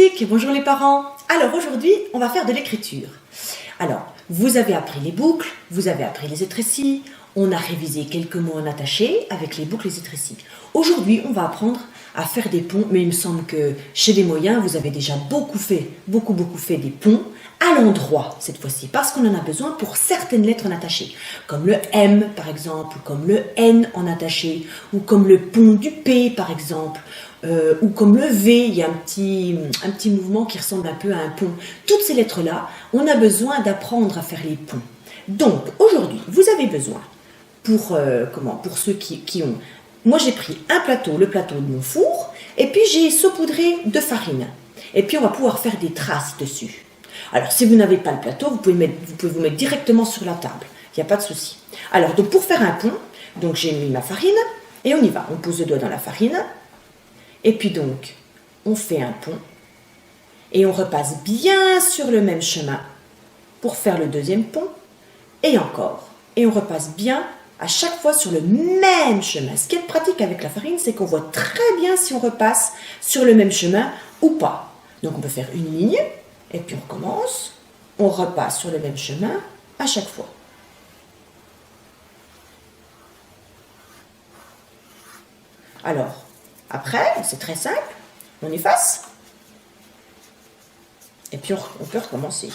loustiques, bonjour les parents. Alors aujourd'hui, on va faire de l'écriture. Alors, vous avez appris les boucles, vous avez appris les étrécis, on a révisé quelques mots en attaché avec les boucles et les étrécis. Aujourd'hui, on va apprendre à faire des ponts, mais il me semble que chez les moyens, vous avez déjà beaucoup fait des ponts à l'endroit cette fois-ci, parce qu'on en a besoin pour certaines lettres en attaché, comme le M par exemple, comme le N en attaché, ou comme le pont du P par exemple, ou comme le V, il y a un petit mouvement qui ressemble un peu à un pont. Toutes ces lettres-là, on a besoin d'apprendre à faire les ponts. Donc aujourd'hui, vous avez besoin, pour ceux qui ont... Moi j'ai pris un plateau, le plateau de mon four, et puis j'ai saupoudré de farine. Et puis on va pouvoir faire des traces dessus. Alors, si vous n'avez pas le plateau, vous pouvez vous mettre directement sur la table. Il n'y a pas de souci. Alors, donc, pour faire un pont, donc j'ai mis ma farine et on y va. On pose le doigt dans la farine. Et puis donc, on fait un pont. Et on repasse bien sur le même chemin pour faire le deuxième pont. Et encore. Et on repasse bien à chaque fois sur le même chemin. Ce qui est pratique avec la farine, c'est qu'on voit très bien si on repasse sur le même chemin ou pas. Donc, on peut faire une ligne. Et puis on recommence, on repasse sur le même chemin à chaque fois. Alors, après, c'est très simple, on efface. Et puis on peut recommencer.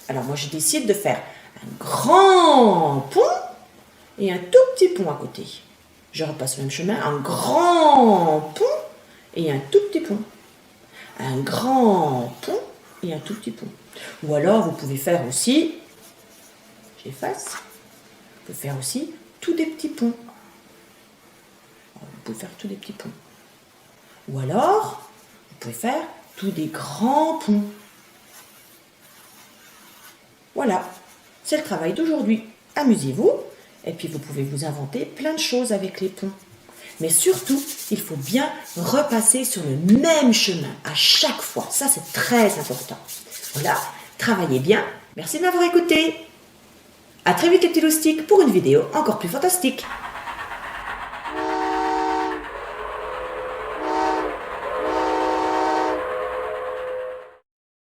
Alors moi je décide de faire un grand pont et un tout petit pont à côté. Je repasse sur le même chemin, un grand pont et un tout petit pont. Un grand pont et un tout petit pont. Ou alors, vous pouvez faire aussi, j'efface, vous pouvez faire aussi tous des petits ponts. Vous pouvez faire tous des petits ponts. Ou alors, vous pouvez faire tous des grands ponts. Voilà, c'est le travail d'aujourd'hui. Amusez-vous, et puis vous pouvez vous inventer plein de choses avec les ponts. Mais surtout, il faut bien repasser sur le même chemin à chaque fois. Ça, c'est très important. Voilà, travaillez bien. Merci de m'avoir écouté. À très vite les petits loustiques pour une vidéo encore plus fantastique.